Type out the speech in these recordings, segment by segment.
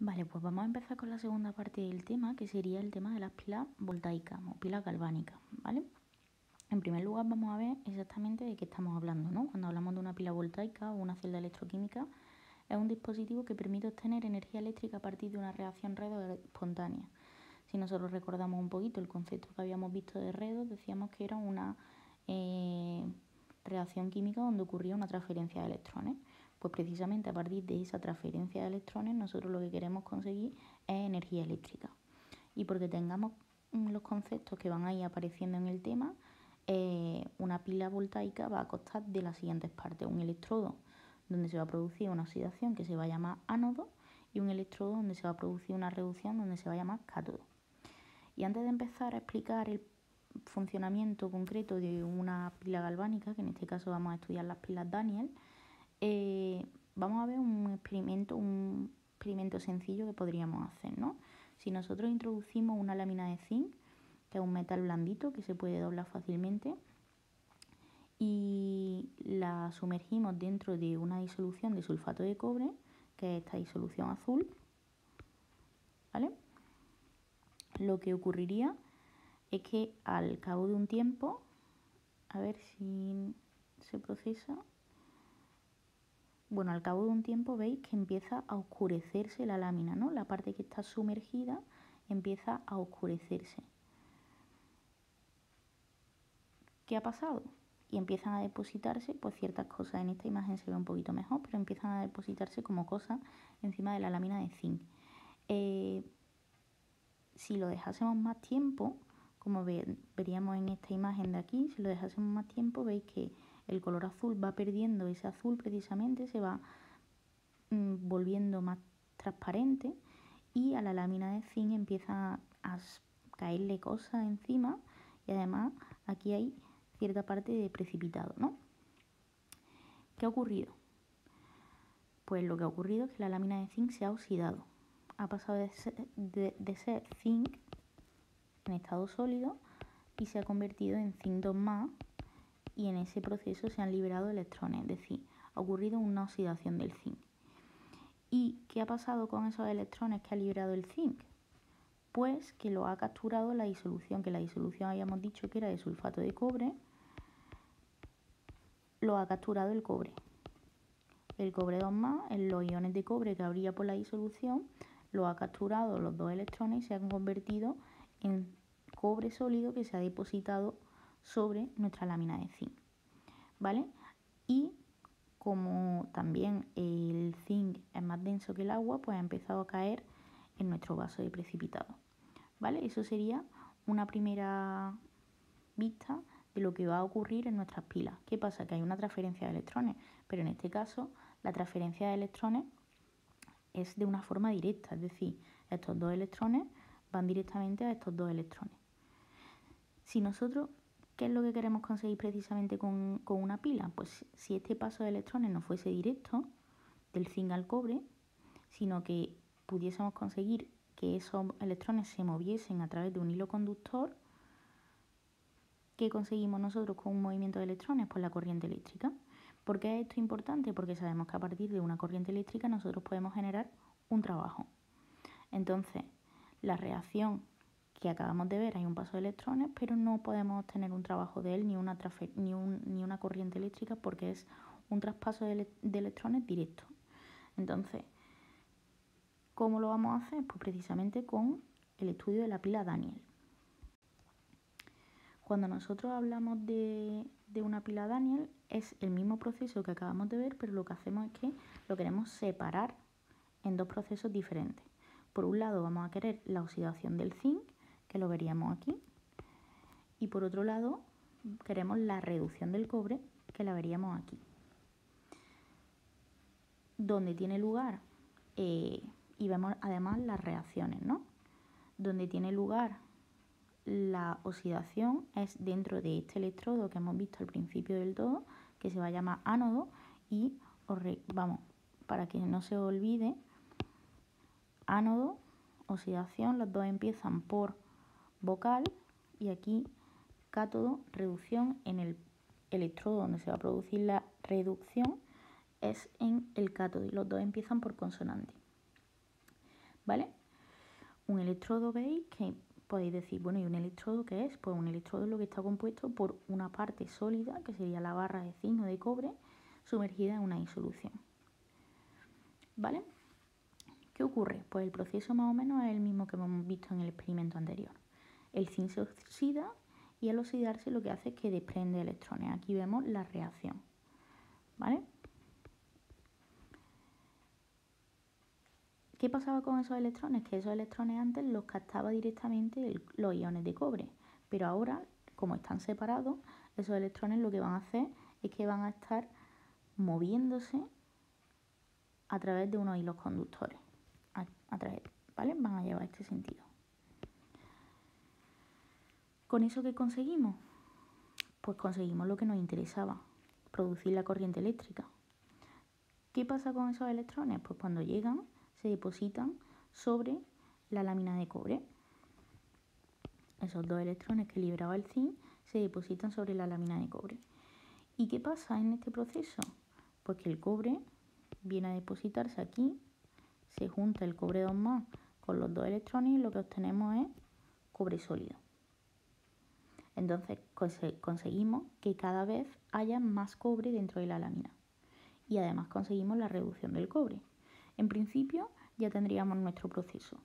Vale, pues vamos a empezar con la segunda parte del tema, que sería el tema de las pilas voltaicas o pilas galvánicas, ¿vale? En primer lugar vamos a ver exactamente de qué estamos hablando, ¿no? Cuando hablamos de una pila voltaica o una celda electroquímica, es un dispositivo que permite obtener energía eléctrica a partir de una reacción redox espontánea. Si nosotros recordamos un poquito el concepto que habíamos visto de redox, decíamos que era una reacción química donde ocurría una transferencia de electrones. Pues precisamente a partir de esa transferencia de electrones nosotros lo que queremos conseguir es energía eléctrica. Y porque tengamos los conceptos que van a ir apareciendo en el tema, una pila voltaica va a constar de las siguientes partes: un electrodo donde se va a producir una oxidación que se va a llamar ánodo y un electrodo donde se va a producir una reducción donde se va a llamar cátodo. Y antes de empezar a explicar el funcionamiento concreto de una pila galvánica, que en este caso vamos a estudiar las pilas Daniel, vamos a ver un experimento sencillo que podríamos hacer, ¿no? Si nosotros introducimos una lámina de zinc, que es un metal blandito que se puede doblar fácilmente, y la sumergimos dentro de una disolución de sulfato de cobre, que es esta disolución azul, ¿vale? Lo que ocurriría es que al cabo de un tiempo, a ver si se procesa, bueno, al cabo de un tiempo veis que empieza a oscurecerse la lámina, ¿no? La parte que está sumergida empieza a oscurecerse. ¿Qué ha pasado? Y empiezan a depositarse pues ciertas cosas. En esta imagen se ve un poquito mejor, pero empiezan a depositarse como cosas encima de la lámina de zinc. Si lo dejásemos más tiempo, como veríamos en esta imagen de aquí, si lo dejásemos más tiempo, veis que el color azul va perdiendo ese azul precisamente, se va volviendo más transparente y a la lámina de zinc empieza a caerle cosas encima y además aquí hay cierta parte de precipitado, ¿no? ¿Qué ha ocurrido? Pues lo que ha ocurrido es que la lámina de zinc se ha oxidado. Ha pasado de ser zinc en estado sólido y se ha convertido en zinc 2+, y en ese proceso se han liberado electrones, es decir, ha ocurrido una oxidación del zinc. ¿Y qué ha pasado con esos electrones que ha liberado el zinc? Pues que lo ha capturado la disolución, que la disolución habíamos dicho que era de sulfato de cobre, lo ha capturado el cobre. El cobre 2+, en los iones de cobre que habría por la disolución, lo ha capturado los dos electrones y se han convertido en cobre sólido que se ha depositado sobre nuestra lámina de zinc, ¿vale? Y como también el zinc es más denso que el agua, pues ha empezado a caer en nuestro vaso de precipitado, ¿vale? Eso sería una primera vista de lo que va a ocurrir en nuestras pilas. ¿Qué pasa? Que hay una transferencia de electrones, pero en este caso la transferencia de electrones es de una forma directa, es decir, estos dos electrones van directamente a estos dos electrones. Si nosotros, ¿qué es lo que queremos conseguir precisamente con una pila? Pues si este paso de electrones no fuese directo, del zinc al cobre, sino que pudiésemos conseguir que esos electrones se moviesen a través de un hilo conductor, ¿qué conseguimos nosotros con un movimiento de electrones? Pues la corriente eléctrica. ¿Por qué es esto importante? Porque sabemos que a partir de una corriente eléctrica nosotros podemos generar un trabajo. Entonces, la reacción que acabamos de ver, hay un paso de electrones, pero no podemos obtener un trabajo de él ni una corriente eléctrica porque es un traspaso de electrones directo. Entonces, ¿cómo lo vamos a hacer? Pues precisamente con el estudio de la pila Daniel. Cuando nosotros hablamos de una pila Daniel, es el mismo proceso que acabamos de ver, pero lo que hacemos es que lo queremos separar en dos procesos diferentes. Por un lado vamos a querer la oxidación del zinc, que lo veríamos aquí, y por otro lado queremos la reducción del cobre, que la veríamos aquí. Donde tiene lugar, y vemos además las reacciones, ¿no? Donde tiene lugar la oxidación es dentro de este electrodo que hemos visto al principio del todo, que se va a llamar ánodo, y para que no se olvide, ánodo, oxidación, los dos empiezan por vocal, y aquí cátodo, reducción. En el electrodo donde se va a producir la reducción es en el cátodo y los dos empiezan por consonante. ¿vale? Un electrodo, veis que podéis decir, bueno, ¿y un electrodo qué es? Pues un electrodo es lo que está compuesto por una parte sólida, que sería la barra de zinc o de cobre, sumergida en una disolución, ¿vale? ¿Qué ocurre? Pues el proceso más o menos es el mismo que hemos visto en el experimento anterior. El zinc se oxida y al oxidarse lo que hace es que desprende electrones. Aquí vemos la reacción, ¿vale? ¿Qué pasaba con esos electrones? Que esos electrones antes los captaba directamente los iones de cobre, pero ahora, como están separados, esos electrones lo que van a hacer es que van a estar moviéndose a través de unos hilos conductores, ¿vale? Van a llevar este sentido. ¿Con eso qué conseguimos? Pues conseguimos lo que nos interesaba, producir la corriente eléctrica. ¿Qué pasa con esos electrones? Pues cuando llegan se depositan sobre la lámina de cobre. Esos dos electrones que liberaba el zinc se depositan sobre la lámina de cobre. ¿Y qué pasa en este proceso? Pues que el cobre viene a depositarse aquí, se junta el cobre 2+ con los dos electrones y lo que obtenemos es cobre sólido. Entonces conseguimos que cada vez haya más cobre dentro de la lámina y además conseguimos la reducción del cobre. En principio ya tendríamos nuestro proceso,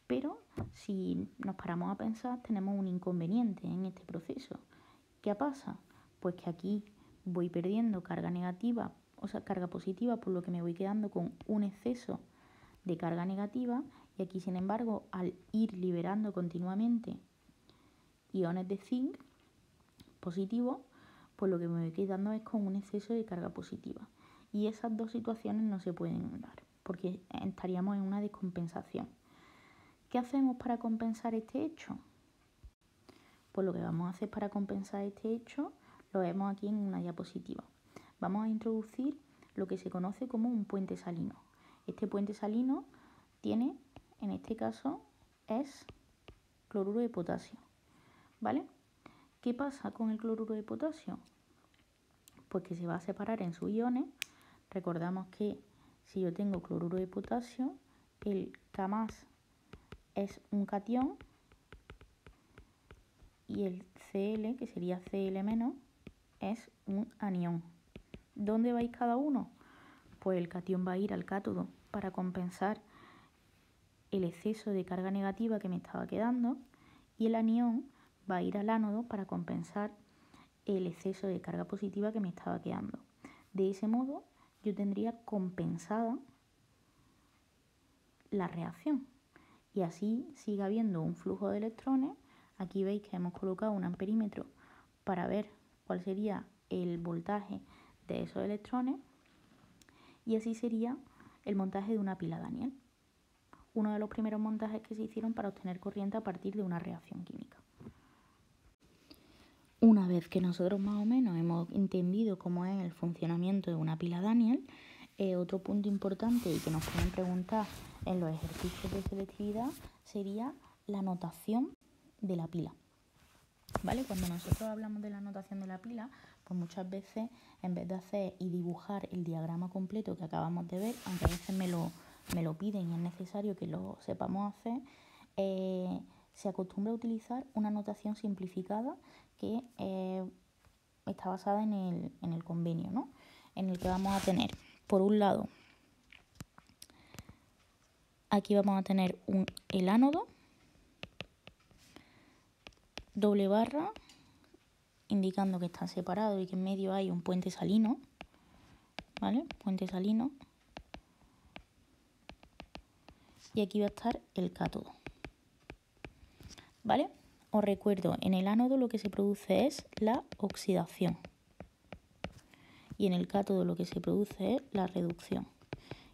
pero si nos paramos a pensar tenemos un inconveniente en este proceso. ¿Qué pasa? Pues que aquí voy perdiendo carga negativa, o sea, carga positiva, por lo que me voy quedando con un exceso de carga negativa y aquí, sin embargo, al ir liberando continuamente iones de zinc positivos, pues lo que me voy quedando es con un exceso de carga positiva. Y esas dos situaciones no se pueden dar, porque estaríamos en una descompensación. ¿Qué hacemos para compensar este hecho? Pues lo que vamos a hacer para compensar este hecho lo vemos aquí en una diapositiva. Vamos a introducir lo que se conoce como un puente salino. Este puente salino tiene, en este caso, es cloruro de potasio, ¿vale? ¿Qué pasa con el cloruro de potasio? Pues que se va a separar en sus iones. Recordamos que si yo tengo cloruro de potasio, el K+ es un catión y el Cl, que sería Cl-, es un anión. ¿Dónde va a ir cada uno? Pues el catión va a ir al cátodo para compensar el exceso de carga negativa que me estaba quedando y el anión va a ir al ánodo para compensar el exceso de carga positiva que me estaba quedando. De ese modo yo tendría compensada la reacción y así sigue habiendo un flujo de electrones. Aquí veis que hemos colocado un amperímetro para ver cuál sería el voltaje de esos electrones y así sería el montaje de una pila Daniell, uno de los primeros montajes que se hicieron para obtener corriente a partir de una reacción química. Una vez que nosotros más o menos hemos entendido cómo es el funcionamiento de una pila Daniell, otro punto importante y que nos pueden preguntar en los ejercicios de selectividad sería la notación de la pila. ¿Vale? Cuando nosotros hablamos de la notación de la pila, pues muchas veces en vez de hacer y dibujar el diagrama completo que acabamos de ver, aunque a veces me lo piden y es necesario que lo sepamos hacer, se acostumbra a utilizar una notación simplificada que está basada en el convenio, ¿no? En el que vamos a tener, por un lado, aquí vamos a tener el ánodo, doble barra, indicando que está separado y que en medio hay un puente salino, ¿vale? Puente salino. Y aquí va a estar el cátodo, ¿vale? Os recuerdo, en el ánodo lo que se produce es la oxidación y en el cátodo lo que se produce es la reducción.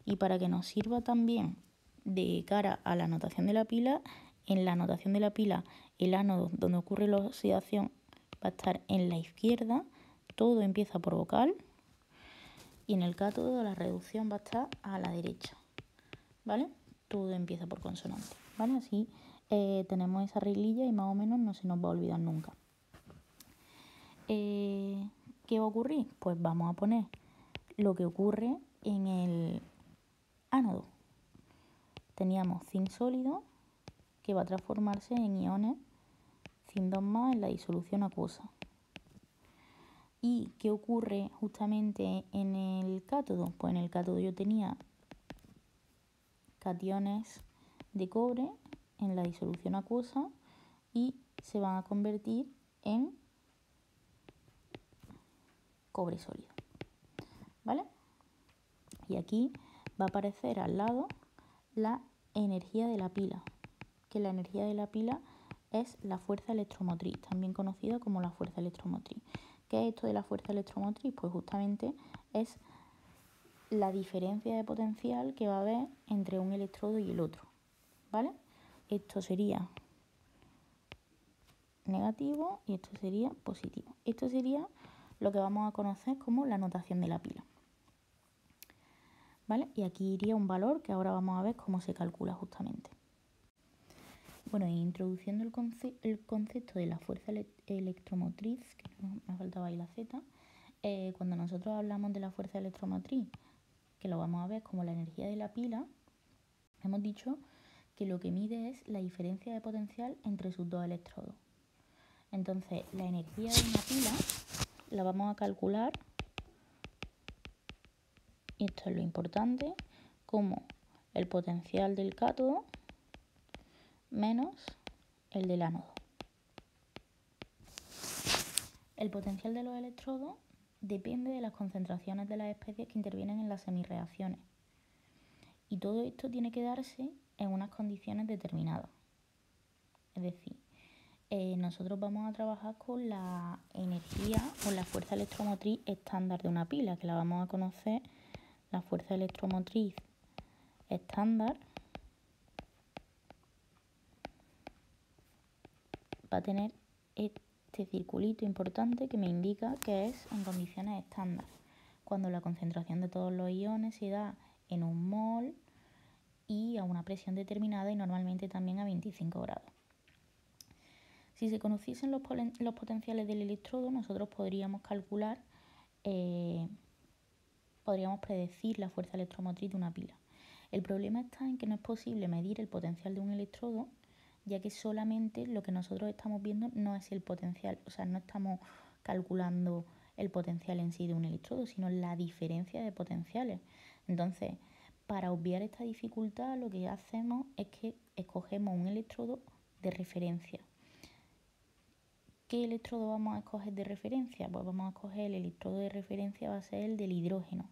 Y para que nos sirva también de cara a la notación de la pila, en la notación de la pila el ánodo donde ocurre la oxidación va a estar en la izquierda, todo empieza por vocal, y en el cátodo la reducción va a estar a la derecha, ¿vale? Todo empieza por consonante, ¿vale? Así tenemos esa reglilla y más o menos no se nos va a olvidar nunca. ¿Qué va a ocurrir? Pues vamos a poner lo que ocurre en el ánodo. teníamos zinc sólido que va a transformarse en iones zinc 2+ en la disolución acuosa. ¿Y qué ocurre justamente en el cátodo? Pues en el cátodo yo tenía cationes de cobre en la disolución acuosa y se van a convertir en cobre sólido, ¿vale? Y aquí va a aparecer al lado la energía de la pila, que la energía de la pila es la fuerza electromotriz, también conocida como la fuerza electromotriz. ¿Qué es esto de la fuerza electromotriz? Pues justamente es la diferencia de potencial que va a haber entre un electrodo y el otro, ¿vale? Esto sería negativo y esto sería positivo. Esto sería lo que vamos a conocer como la notación de la pila, ¿vale? Y aquí iría un valor que ahora vamos a ver cómo se calcula justamente. Bueno, introduciendo el concepto de la fuerza electromotriz, que me faltaba ahí la Z, cuando nosotros hablamos de la fuerza electromotriz, que lo vamos a ver como la energía de la pila, hemos dicho que lo que mide es la diferencia de potencial entre sus dos electrodos. Entonces, la energía de una pila la vamos a calcular, y esto es lo importante, como el potencial del cátodo menos el del ánodo. El potencial de los electrodos depende de las concentraciones de las especies que intervienen en las semirreacciones. Y todo esto tiene que darse en unas condiciones determinadas. Es decir, nosotros vamos a trabajar con la energía o la fuerza electromotriz estándar de una pila, que la vamos a conocer, la fuerza electromotriz estándar va a tener este circulito importante que me indica que es en condiciones estándar, cuando la concentración de todos los iones se da en 1 mol y a una presión determinada y normalmente también a 25 grados. Si se conociesen los potenciales del electrodo, nosotros podríamos calcular, podríamos predecir la fuerza electromotriz de una pila. El problema está en que no es posible medir el potencial de un electrodo, ya que solamente lo que nosotros estamos viendo no es el potencial, o sea, no estamos calculando el potencial en sí de un electrodo, sino la diferencia de potenciales. Entonces, para obviar esta dificultad, lo que hacemos es que escogemos un electrodo de referencia. ¿Qué electrodo vamos a escoger de referencia? Pues vamos a escoger el electrodo de referencia, va a ser el del hidrógeno,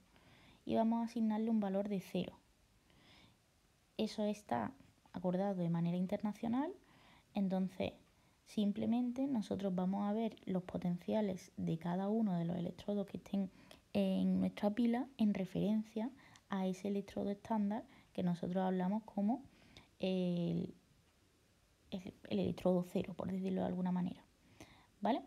y vamos a asignarle un valor de 0. Eso está acordado de manera internacional, entonces simplemente nosotros vamos a ver los potenciales de cada uno de los electrodos que estén en nuestra pila en referencia a ese electrodo estándar que nosotros hablamos como el electrodo 0, por decirlo de alguna manera, ¿vale?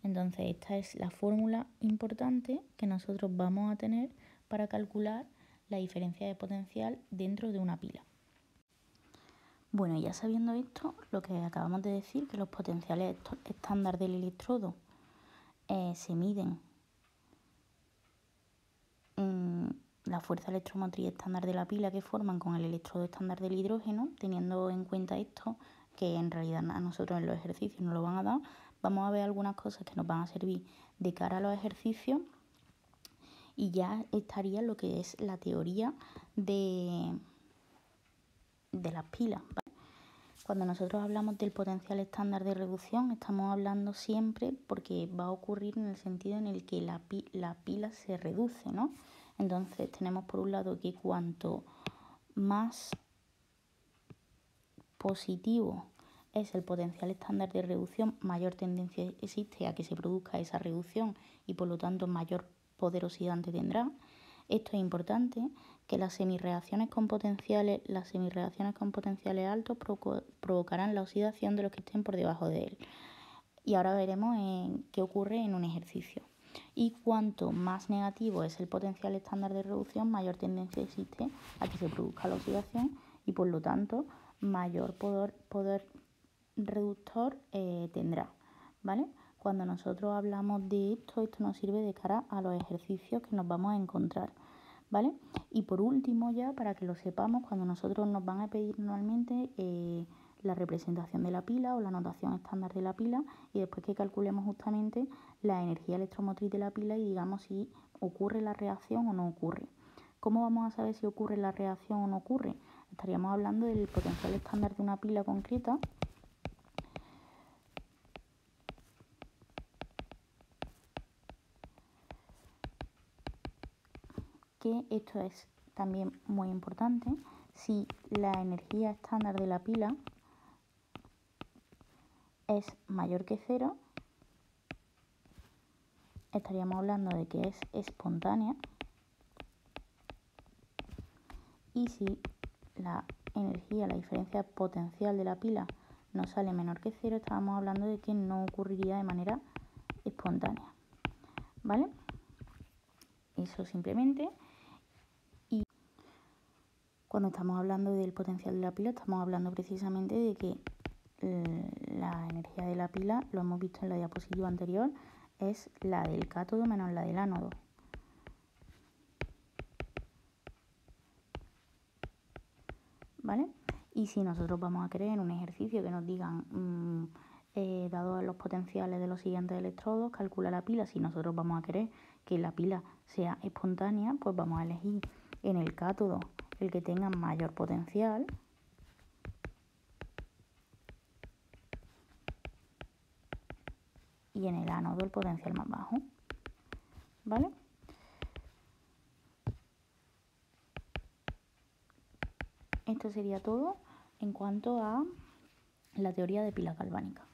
Entonces esta es la fórmula importante que nosotros vamos a tener para calcular la diferencia de potencial dentro de una pila. Bueno, ya sabiendo esto, lo que acabamos de decir, que los potenciales estándar del electrodo se miden la fuerza electromotriz estándar de la pila que forman con el electrodo estándar del hidrógeno, teniendo en cuenta esto, que en realidad a nosotros en los ejercicios nos lo van a dar, vamos a ver algunas cosas que nos van a servir de cara a los ejercicios y ya estaría lo que es la teoría de las pilas, ¿vale? Cuando nosotros hablamos del potencial estándar de reducción, estamos hablando siempre porque va a ocurrir en el sentido en el que la pila se reduce, ¿no? Entonces tenemos por un lado que cuanto más positivo es el potencial estándar de reducción, mayor tendencia existe a que se produzca esa reducción y por lo tanto mayor poder oxidante tendrá. Esto es importante, que las semirreacciones con potenciales altos provocarán la oxidación de los que estén por debajo de él. Y ahora veremos qué ocurre en un ejercicio. Y cuanto más negativo es el potencial estándar de reducción, mayor tendencia existe a que se produzca la oxidación y por lo tanto mayor poder reductor tendrá, ¿vale? Cuando nosotros hablamos de esto nos sirve de cara a los ejercicios que nos vamos a encontrar. ¿vale? Y por último ya, para que lo sepamos, cuando nosotros nos van a pedir normalmente la representación de la pila o la notación estándar de la pila, y después que calculemos justamente la energía electromotriz de la pila y digamos si ocurre la reacción o no ocurre. ¿Cómo vamos a saber si ocurre la reacción o no ocurre? Estaríamos hablando del potencial estándar de una pila concreta, que esto es también muy importante. Si la energía estándar de la pila es mayor que 0, estaríamos hablando de que es espontánea. Y si la energía, la diferencia potencial de la pila nos sale menor que 0, estábamos hablando de que no ocurriría de manera espontánea, ¿vale? Eso simplemente. Y cuando estamos hablando del potencial de la pila, estamos hablando precisamente de que la energía de la pila, lo hemos visto en la diapositiva anterior, es la del cátodo menos la del ánodo. ¿Vale? Y si nosotros vamos a querer en un ejercicio que nos digan, dados los potenciales de los siguientes electrodos, calcula la pila. Si nosotros vamos a querer que la pila sea espontánea, pues vamos a elegir en el cátodo el que tenga mayor potencial. Y en el ánodo el potencial más bajo. ¿Vale? Esto sería todo en cuanto a la teoría de pilas galvánicas.